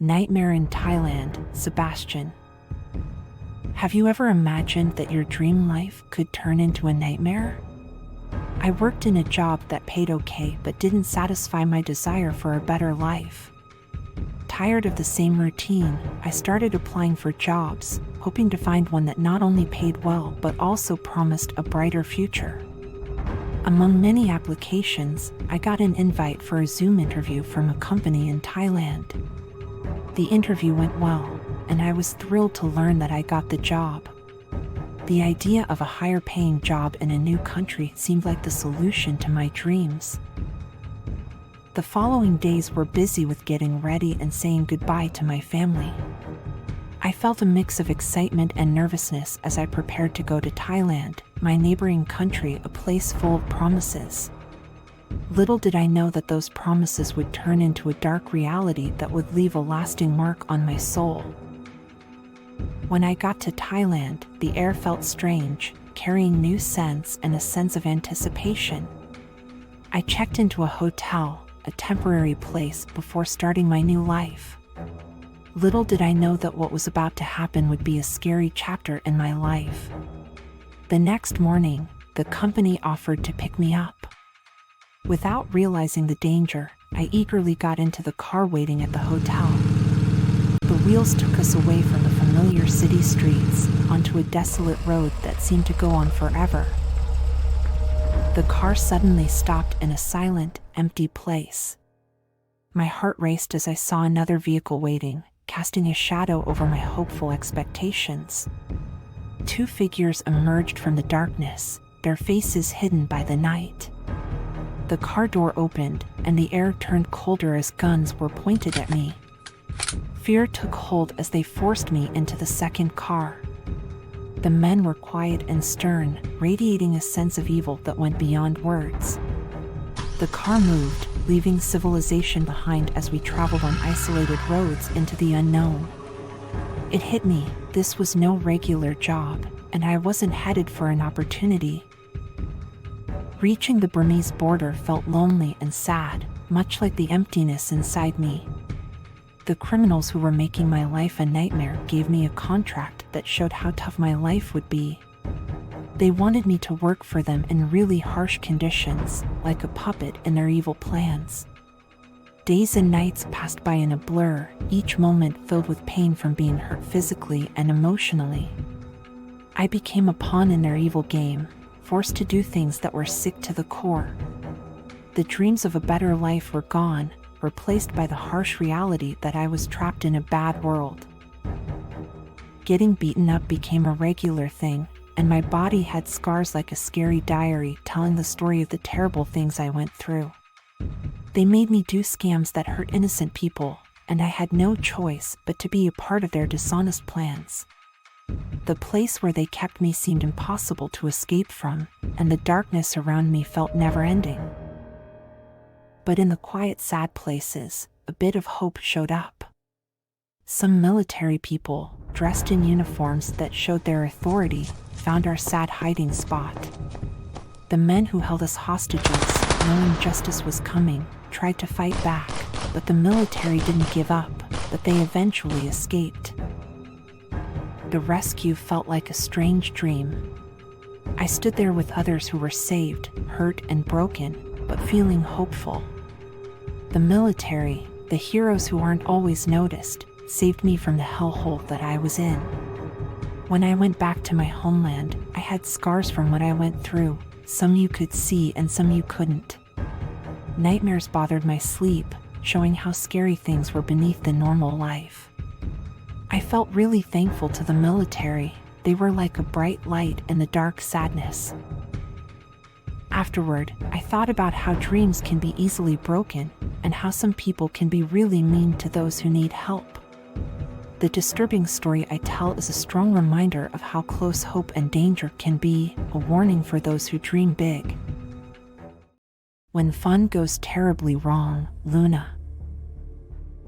Nightmare in Thailand, Sebastian. Have you ever imagined that your dream life could turn into a nightmare? I worked in a job that paid okay but didn't satisfy my desire for a better life. Tired of the same routine, I started applying for jobs, hoping to find one that not only paid well but also promised a brighter future. Among many applications, I got an invite for a Zoom interview from a company in Thailand. The interview went well, and I was thrilled to learn that I got the job. The idea of a higher-paying job in a new country seemed like the solution to my dreams. The following days were busy with getting ready and saying goodbye to my family. I felt a mix of excitement and nervousness as I prepared to go to Thailand, my neighboring country, a place full of promises. Little did I know that those promises would turn into a dark reality that would leave a lasting mark on my soul. When I got to Thailand, the air felt strange, carrying new scents and a sense of anticipation. I checked into a hotel, a temporary place, before starting my new life. Little did I know that what was about to happen would be a scary chapter in my life. The next morning, the company offered to pick me up. Without realizing the danger, I eagerly got into the car waiting at the hotel. The wheels took us away from the familiar city streets, onto a desolate road that seemed to go on forever. The car suddenly stopped in a silent, empty place. My heart raced as I saw another vehicle waiting, casting a shadow over my hopeful expectations. Two figures emerged from the darkness, their faces hidden by the night. The car door opened, and the air turned colder as guns were pointed at me. Fear took hold as they forced me into the second car. The men were quiet and stern, radiating a sense of evil that went beyond words. The car moved, leaving civilization behind as we traveled on isolated roads into the unknown. It hit me, this was no regular job, and I wasn't headed for an opportunity. Reaching the Burmese border felt lonely and sad, much like the emptiness inside me. The criminals who were making my life a nightmare gave me a contract that showed how tough my life would be. They wanted me to work for them in really harsh conditions, like a puppet in their evil plans. Days and nights passed by in a blur, each moment filled with pain from being hurt physically and emotionally. I became a pawn in their evil game, forced to do things that were sick to the core. The dreams of a better life were gone, replaced by the harsh reality that I was trapped in a bad world. Getting beaten up became a regular thing, and my body had scars like a scary diary telling the story of the terrible things I went through. They made me do scams that hurt innocent people, and I had no choice but to be a part of their dishonest plans. The place where they kept me seemed impossible to escape from, and the darkness around me felt never-ending. But in the quiet, sad places, a bit of hope showed up. Some military people, dressed in uniforms that showed their authority, found our sad hiding spot. The men who held us hostages, knowing justice was coming, tried to fight back, but the military didn't give up, but they eventually escaped. The rescue felt like a strange dream. I stood there with others who were saved, hurt and broken, but feeling hopeful. The military, the heroes who aren't always noticed, saved me from the hellhole that I was in. When I went back to my homeland, I had scars from what I went through, some you could see and some you couldn't. Nightmares bothered my sleep, showing how scary things were beneath the normal life. I felt really thankful to the military. They were like a bright light in the dark sadness. Afterward, I thought about how dreams can be easily broken, and how some people can be really mean to those who need help. The disturbing story I tell is a strong reminder of how close hope and danger can be, a warning for those who dream big. When fun goes terribly wrong, Luna.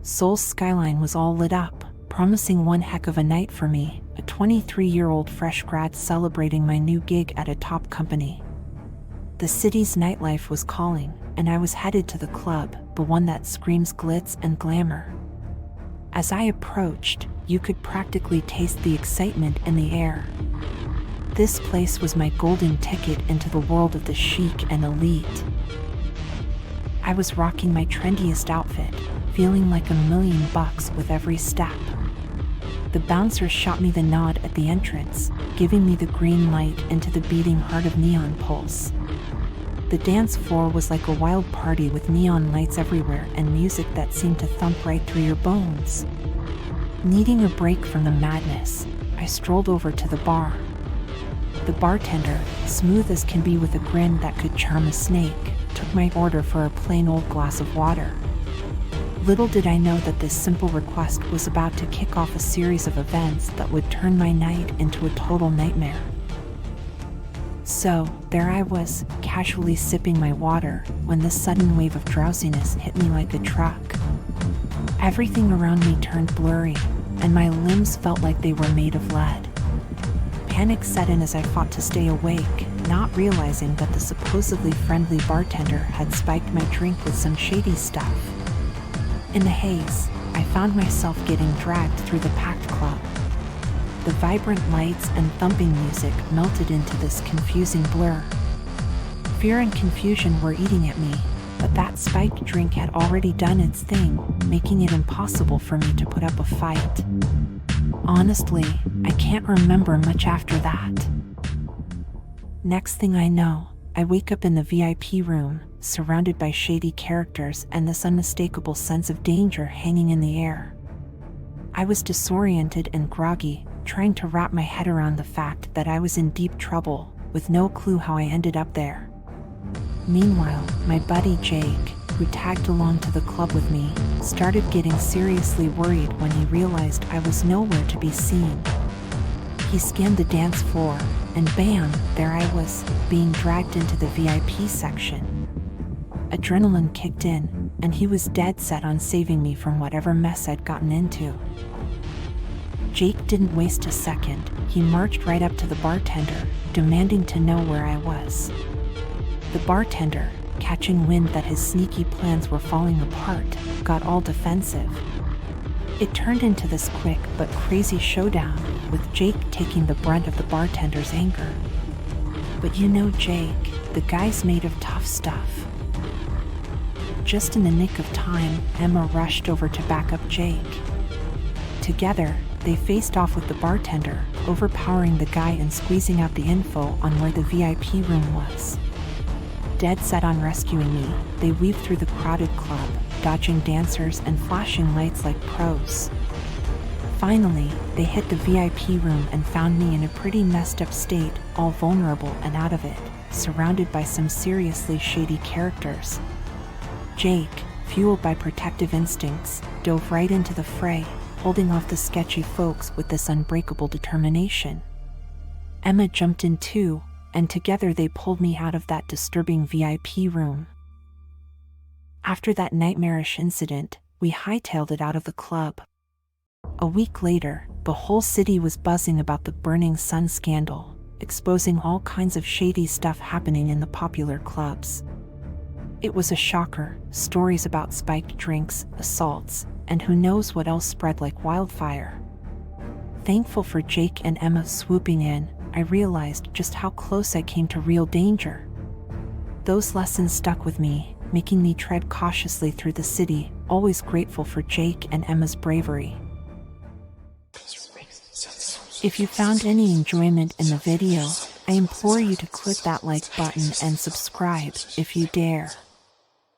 Seoul's skyline was all lit up, promising one heck of a night for me, a 23-year-old fresh grad celebrating my new gig at a top company. The city's nightlife was calling, and I was headed to the club, the one that screams glitz and glamour. As I approached, you could practically taste the excitement in the air. This place was my golden ticket into the world of the chic and elite. I was rocking my trendiest outfit, feeling like $1,000,000 with every step. The bouncer shot me the nod at the entrance, giving me the green light into the beating heart of Neon Pulse. The dance floor was like a wild party with neon lights everywhere and music that seemed to thump right through your bones. Needing a break from the madness, I strolled over to the bar. The bartender, smooth as can be with a grin that could charm a snake, took my order for a plain old glass of water. Little did I know that this simple request was about to kick off a series of events that would turn my night into a total nightmare. So, there I was, casually sipping my water, when this sudden wave of drowsiness hit me like a truck. Everything around me turned blurry, and my limbs felt like they were made of lead. Panic set in as I fought to stay awake, not realizing that the supposedly friendly bartender had spiked my drink with some shady stuff. In the haze, I found myself getting dragged through the packed club. The vibrant lights and thumping music melted into this confusing blur. Fear and confusion were eating at me, but that spiked drink had already done its thing, making it impossible for me to put up a fight. Honestly, I can't remember much after that. Next thing I know, I wake up in the VIP room, surrounded by shady characters and this unmistakable sense of danger hanging in the air. I was disoriented and groggy, trying to wrap my head around the fact that I was in deep trouble, with no clue how I ended up there. Meanwhile, my buddy Jake, who tagged along to the club with me, started getting seriously worried when he realized I was nowhere to be seen. He scanned the dance floor, and bam, there I was, being dragged into the VIP section. Adrenaline kicked in, and he was dead set on saving me from whatever mess I'd gotten into. Jake didn't waste a second. He marched right up to the bartender, demanding to know where I was. The bartender, catching wind that his sneaky plans were falling apart, got all defensive. It turned into this quick but crazy showdown, with Jake taking the brunt of the bartender's anger. But you know Jake, the guy's made of tough stuff. Just in the nick of time, Emma rushed over to back up Jake. Together, they faced off with the bartender, overpowering the guy and squeezing out the info on where the VIP room was. Dead set on rescuing me, they weaved through the crowded club, dodging dancers and flashing lights like pros. Finally, they hit the VIP room and found me in a pretty messed up state, all vulnerable and out of it, surrounded by some seriously shady characters. Jake, fueled by protective instincts, dove right into the fray, holding off the sketchy folks with this unbreakable determination. Emma jumped in too, and together they pulled me out of that disturbing VIP room. After that nightmarish incident, we hightailed it out of the club. A week later, the whole city was buzzing about the Burning Sun scandal, exposing all kinds of shady stuff happening in the popular clubs. It was a shocker, stories about spiked drinks, assaults, and who knows what else spread like wildfire. Thankful for Jake and Emma swooping in, I realized just how close I came to real danger. Those lessons stuck with me, making me tread cautiously through the city, always grateful for Jake and Emma's bravery. If you found any enjoyment in the video, I implore you to click that like button and subscribe if you dare.